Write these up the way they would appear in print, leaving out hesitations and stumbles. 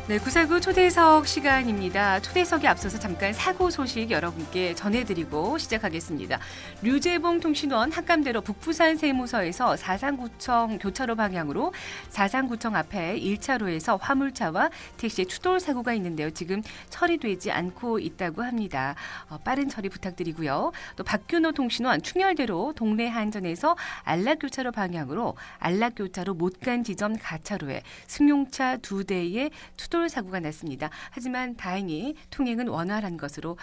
네, 구사구 초대석 시간입니다. 초대석에 앞서서 잠깐 사고 소식 여러분께 전해드리고 시작하겠습니다. 류재봉 통신원 학감대로 북부산 세무서에서 사상구청 교차로 방향으로 사상구청 앞에 1차로에서 화물차와 택시의 추돌 사고가 있는데요. 지금 처리되지 않고 있다고 합니다. 빠른 처리 부탁드리고요. 또 박균호 통신원 충혈대로 동래 한전에서 안락교차로 방향으로 안락교차로 못 간 지점 가차로에 승용차 2대의 추돌 사고가 났습니다. 하지만 다행히 통행은 원활한 것으로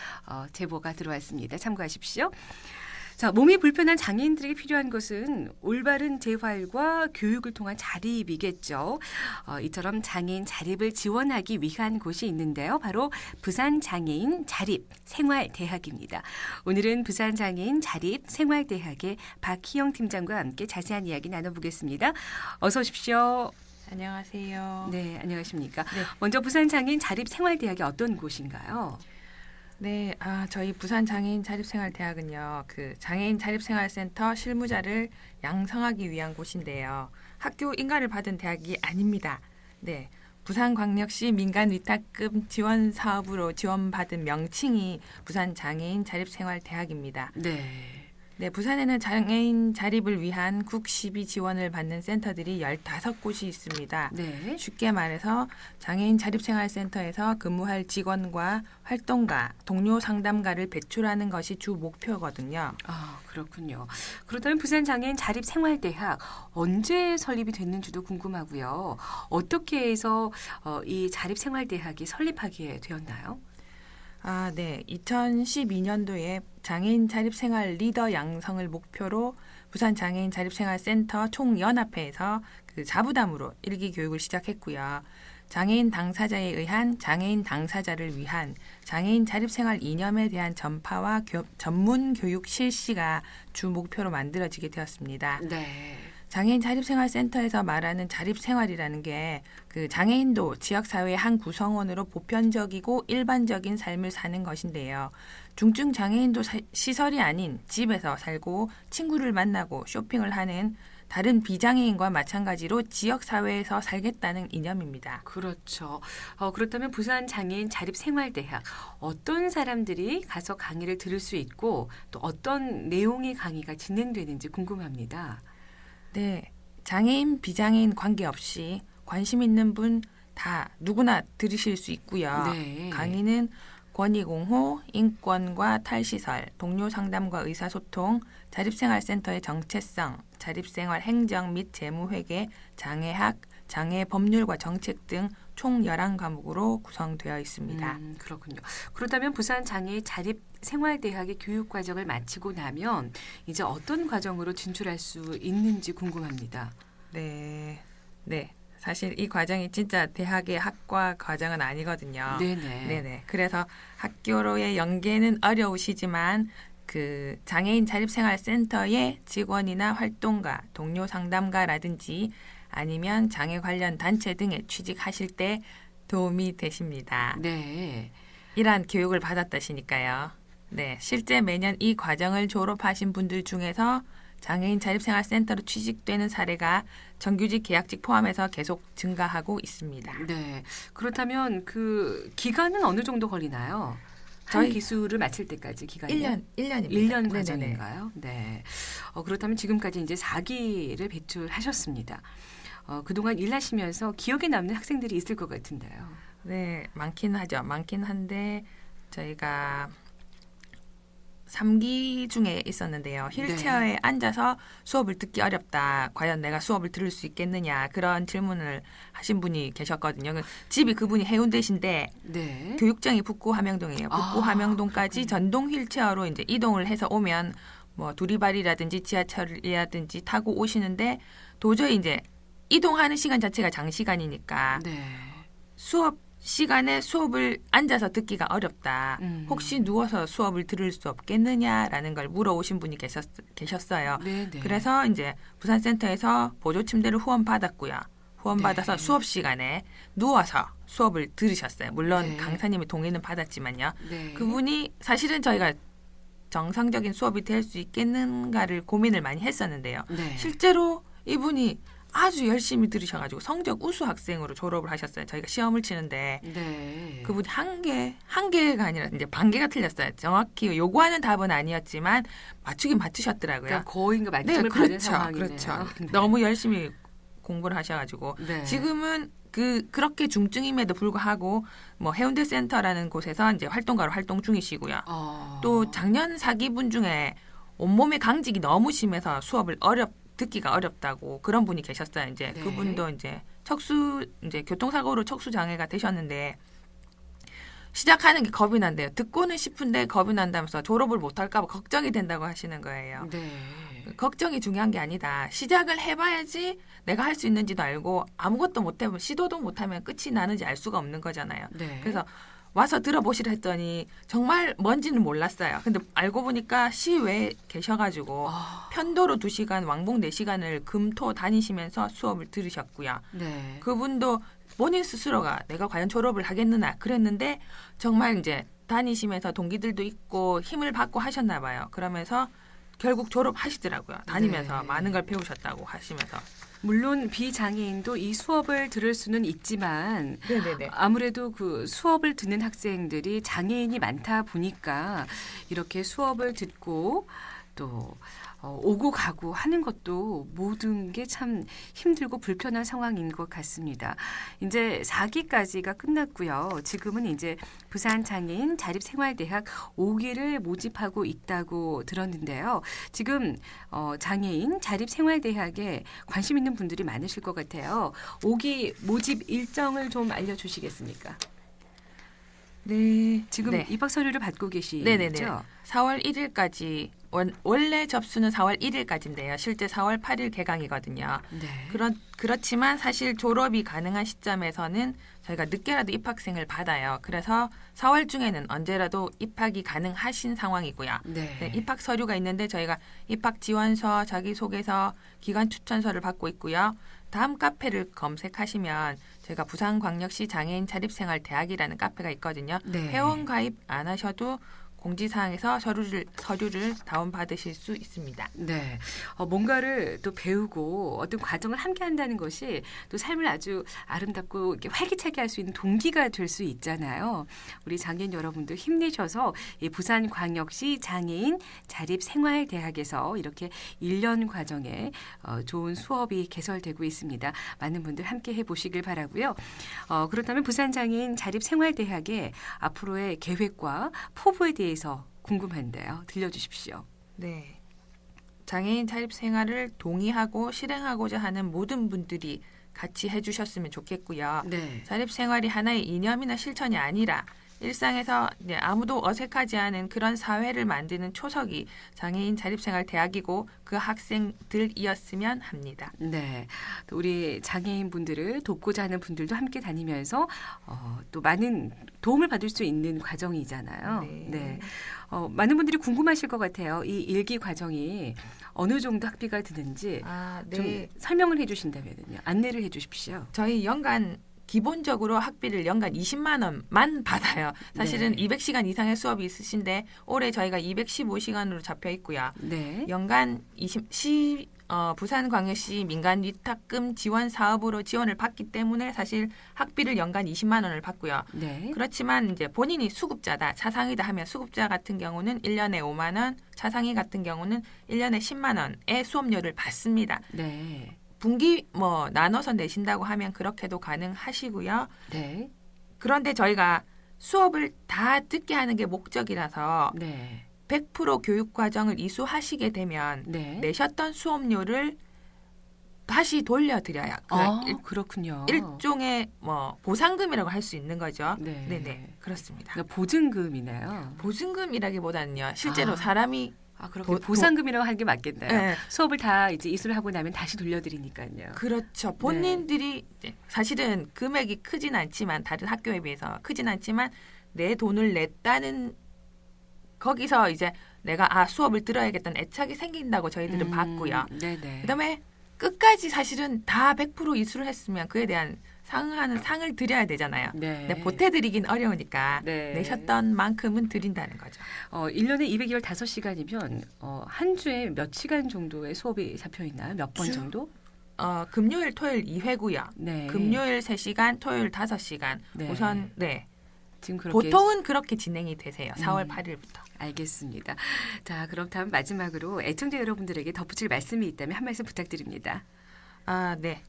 제보가 들어왔습니다. 참고하십시오. 자, 몸이 불편한 장애인들에게 필요한 것은 올바른 재활과 교육을 통한 자립이겠죠. 이처럼 장애인 자립을 지원하기 위한 곳이 있는데요. 바로 부산장애인 자립생활대학입니다. 오늘은 부산장애인 자립생활대학의 박희영 팀장과 함께 자세한 이야기 나눠보겠습니다. 어서 오십시오. 안녕하세요. 네, 안녕하십니까. 네. 먼저 부산장애인 자립생활대학이 어떤 곳인가요? 네, 저희 부산장애인 자립생활대학은요, 그 장애인 자립생활센터 실무자를 양성하기 위한 곳인데요. 학교 인가를 받은 대학이 아닙니다. 네, 부산광역시 민간위탁금 지원 사업으로 지원받은 명칭이 부산장애인 자립생활대학입니다. 네. 네, 부산에는 장애인 자립을 위한 국시비 지원을 받는 센터들이 15곳이 있습니다. 네. 쉽게 말해서 장애인 자립생활센터에서 근무할 직원과 활동가, 동료 상담가를 배출하는 것이 주 목표거든요. 아, 그렇군요. 그렇다면 부산장애인 자립생활대학 언제 설립이 됐는지도 궁금하고요. 어떻게 해서 이 자립생활대학이 설립하게 되었나요? 네. 2012년도에 장애인 자립생활 리더 양성을 목표로 부산장애인 자립생활센터 총연합회에서 그 자부담으로 일기 교육을 시작했고요. 장애인 당사자에 의한 장애인 당사자를 위한 장애인 자립생활 이념에 대한 전파와 전문 교육 실시가 주 목표로 만들어지게 되었습니다. 네. 장애인 자립생활센터에서 말하는 자립생활이라는 게 그 장애인도 지역사회의 한 구성원으로 보편적이고 일반적인 삶을 사는 것인데요. 중증 장애인도 시설이 아닌 집에서 살고 친구를 만나고 쇼핑을 하는 다른 비장애인과 마찬가지로 지역사회에서 살겠다는 이념입니다. 그렇죠. 그렇다면 부산장애인 자립생활대학 어떤 사람들이 가서 강의를 들을 수 있고 또 어떤 내용의 강의가 진행되는지 궁금합니다. 네, 장애인, 비장애인 관계없이 관심 있는 분 다 누구나 들으실 수 있고요. 네. 강의는 권익옹호, 인권과 탈시설, 동료 상담과 의사소통, 자립생활센터의 정체성, 자립생활 행정 및 재무회계, 장애학, 장애 법률과 정책 등 총 11과목으로 구성되어 있습니다. 그렇군요. 그렇다면 부산장애인 자립생활대학의 교육과정을 마치고 나면 이제 어떤 과정으로 진출할 수 있는지 궁금합니다. 네. 사실 이 과정이 진짜 대학의 학과 과정은 아니거든요. 네네. 그래서 학교로의 연계는 어려우시지만 그 장애인 자립생활센터의 직원이나 활동가, 동료 상담가라든지 아니면 장애 관련 단체 등에 취직하실 때 도움이 되십니다. 네. 이러한 교육을 받았다시니까요. 네, 실제 매년 이 과정을 졸업하신 분들 중에서 장애인 자립생활센터로 취직되는 사례가 정규직, 계약직 포함해서 계속 증가하고 있습니다. 네. 그렇다면 그 기간은 어느 정도 걸리나요? 저희 한 기수를 마칠 때까지 기간이 1년입니다. 1년 과정인가요? 네. 그렇다면 지금까지 이제 4기를 배출하셨습니다. 그동안 일하시면서 기억에 남는 학생들이 있을 것 같은데요. 네, 많긴 하죠. 많긴 한데 저희가 3기 중에 있었는데요. 휠체어에 네. 앉아서 수업을 듣기 어렵다. 과연 내가 수업을 들을 수 있겠느냐. 그런 질문을 하신 분이 계셨거든요. 집이 그분이 해운대신데 네. 교육청이 북구 함영동이에요. 북구 함영동까지 전동 휠체어로 이제 이동을 해서 오면 뭐 두리발이라든지 지하철이라든지 타고 오시는데 도저히 이제 이동하는 시간 자체가 장시간이니까 네. 수업 시간에 수업을 앉아서 듣기가 어렵다. 혹시 누워서 수업을 들을 수 없겠느냐라는 걸 물어오신 분이 계셨어요. 네네. 그래서 이제 부산센터에서 보조 침대를 후원받았고요. 후원받아서 네. 수업 시간에 누워서 수업을 들으셨어요. 물론 네. 강사님의 동의는 받았지만요. 네. 그분이 사실은 저희가 정상적인 수업이 될 수 있겠는가를 고민을 많이 했었는데요. 네. 실제로 이분이 아주 열심히 들으셔가지고 성적 우수 학생으로 졸업을 하셨어요. 저희가 시험을 치는데 네. 그분이 한 개가 아니라 이제 반 개가 틀렸어요. 정확히 요구하는 답은 아니었지만 맞추긴 맞추셨더라고요. 그러니까 거의 그 네, 만점을 받은 그렇죠, 상황이네요. 그렇죠. 네. 너무 열심히 공부를 하셔가지고 네. 지금은 그렇게 중증임에도 불구하고 뭐 해운대 센터라는 곳에서 이제 활동가로 활동 중이시고요. 또 작년 사기분 중에 온몸에 강직이 너무 심해서 수업을 듣기가 어렵다고 그런 분이 계셨어요. 이제 네. 그분도 이제 이제 교통사고로 척수 장애가 되셨는데 시작하는 게 겁이 난대요. 듣고는 싶은데 겁이 난다면서 졸업을 못할까 봐 걱정이 된다고 하시는 거예요. 네. 걱정이 중요한 게 아니다. 시작을 해봐야지 내가 할 수 있는지도 알고 아무것도 못해보면 시도도 못하면 끝이 나는지 알 수가 없는 거잖아요. 네. 그래서 와서 들어보시라 했더니 정말 뭔지는 몰랐어요. 근데 알고 보니까 시외에 계셔가지고 편도로 2시간, 왕복 4시간을 금토 다니시면서 수업을 들으셨고요. 네. 그분도 본인 스스로가 내가 과연 졸업을 하겠느냐 그랬는데 정말 이제 다니시면서 동기들도 있고 힘을 받고 하셨나 봐요. 그러면서 결국 졸업하시더라고요. 다니면서 네. 많은 걸 배우셨다고 하시면서. 물론 비장애인도 이 수업을 들을 수는 있지만 네네네. 아무래도 그 수업을 듣는 학생들이 장애인이 많다 보니까 이렇게 수업을 듣고 또 오고 가고 하는 것도 모든 게 참 힘들고 불편한 상황인 것 같습니다. 이제 4기까지가 끝났고요. 지금은 이제 부산장애인 자립생활대학 5기를 모집하고 있다고 들었는데요. 지금 장애인 자립생활대학에 관심 있는 분들이 많으실 것 같아요. 5기 모집 일정을 좀 알려주시겠습니까? 네. 지금 네. 입학 서류를 받고 계시죠? 네네네. 4월 1일까지 원래 접수는 4월 1일까지인데요. 실제 4월 8일 개강이거든요. 네. 그렇지만 사실 졸업이 가능한 시점에서는 저희가 늦게라도 입학생을 받아요. 그래서 4월 중에는 언제라도 입학이 가능하신 상황이고요. 네. 네, 입학 서류가 있는데 저희가 입학 지원서, 자기소개서, 기관 추천서를 받고 있고요. 다음 카페를 검색하시면 저희가 부산광역시 장애인 자립생활대학이라는 카페가 있거든요. 네. 회원 가입 안 하셔도 공지사항에서 서류를 다운받으실 수 있습니다. 네. 뭔가를 또 배우고 어떤 과정을 함께 한다는 것이 또 삶을 아주 아름답고 이렇게 활기차게 할 수 있는 동기가 될 수 있잖아요. 우리 장애인 여러분들 힘내셔서 이 부산광역시 장애인 자립생활대학에서 이렇게 1년 과정에 좋은 수업이 개설되고 있습니다. 많은 분들 함께 해보시길 바라고요. 그렇다면 부산장애인 자립생활대학의 앞으로의 계획과 포부에 대해서 궁금한데요. 들려주십시오. 네. 장애인 자립 생활을 동의하고 실행하고자 하는 모든 분들이 같이 해주셨으면 좋겠고요. 네. 자립 생활이 하나의 이념이나 실천이 아니라 일상에서 아무도 어색하지 않은 그런 사회를 만드는 초석이 장애인 자립생활대학이고 그 학생들이었으면 합니다. 네, 또 우리 장애인 분들을 돕고자 하는 분들도 함께 다니면서 또 많은 도움을 받을 수 있는 과정이잖아요. 네. 많은 분들이 궁금하실 것 같아요. 이 일기 과정이 어느 정도 학비가 드는지 좀 설명을 해주신다면요. 안내를 해주십시오. 저희 연간 기본적으로 학비를 연간 20만 원만 받아요. 사실은 네. 200시간 이상의 수업이 있으신데 올해 저희가 215시간으로 잡혀 있고요. 네. 연간 부산광역시 민간 위탁금 지원 사업으로 지원을 받기 때문에 사실 학비를 연간 20만 원을 받고요. 네. 그렇지만 이제 본인이 수급자다, 차상이다 하면 수급자 같은 경우는 1년에 5만 원, 차상이 같은 경우는 1년에 10만 원의 수업료를 받습니다. 네. 분기 나눠서 내신다고 하면 그렇게도 가능하시고요. 네. 그런데 저희가 수업을 다 듣게 하는 게 목적이라서 네. 100% 교육 과정을 이수하시게 되면 네. 내셨던 수업료를 다시 돌려드려요. 그렇군요. 일종의 보상금이라고 할 수 있는 거죠. 네. 네네, 그렇습니다. 그러니까 보증금이네요. 보증금이라기보다는요, 실제로 사람이 그렇게 보상금이라고 하는 게 맞겠네요. 네. 수업을 다 이제 이수를 하고 나면 다시 돌려드리니까요. 그렇죠. 본인들이 이제 사실은 금액이 크진 않지만 다른 학교에 비해서 크진 않지만 내 돈을 냈다는 거기서 이제 내가 수업을 들어야겠다는 애착이 생긴다고 저희들은 봤고요. 네네. 그다음에 끝까지 사실은 다 100% 이수를 했으면 그에 대한 상을 드려야 되잖아요. 네. 근데 보태드리긴 어려우니까 네. 내셨던 만큼은 드린다는 거죠. 1년에 215시간이면 한 주에 몇 시간 정도의 수업이 잡혀 있나요? 몇 번 정도? 금요일, 토요일 2회고요. 네. 금요일 3시간, 토요일 5시간. 네. 우선 지금 그렇게 보통은 그렇게 진행이 되세요. 4월 8일부터. 알겠습니다. 자, 그럼 다음 마지막으로 애청자 여러분들에게 덧붙일 말씀이 있다면 한 말씀 부탁드립니다. 네.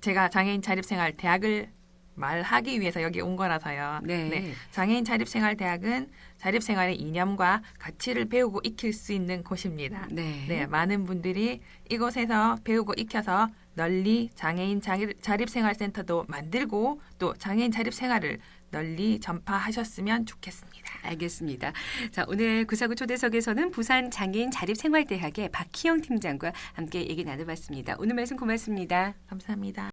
제가 장애인 자립생활 대학을 말하기 위해서 여기 온 거라서요. 네. 장애인 자립생활 대학은 자립생활의 이념과 가치를 배우고 익힐 수 있는 곳입니다. 네. 많은 분들이 이곳에서 배우고 익혀서 널리 장애인 자립생활센터도 만들고 또 장애인 자립생활을 널리 전파하셨으면 좋겠습니다. 알겠습니다. 자, 오늘 구사구 초대석에서는 부산 장애인 자립생활대학의 박희영 팀장과 함께 얘기 나눠봤습니다. 오늘 말씀 고맙습니다. 감사합니다.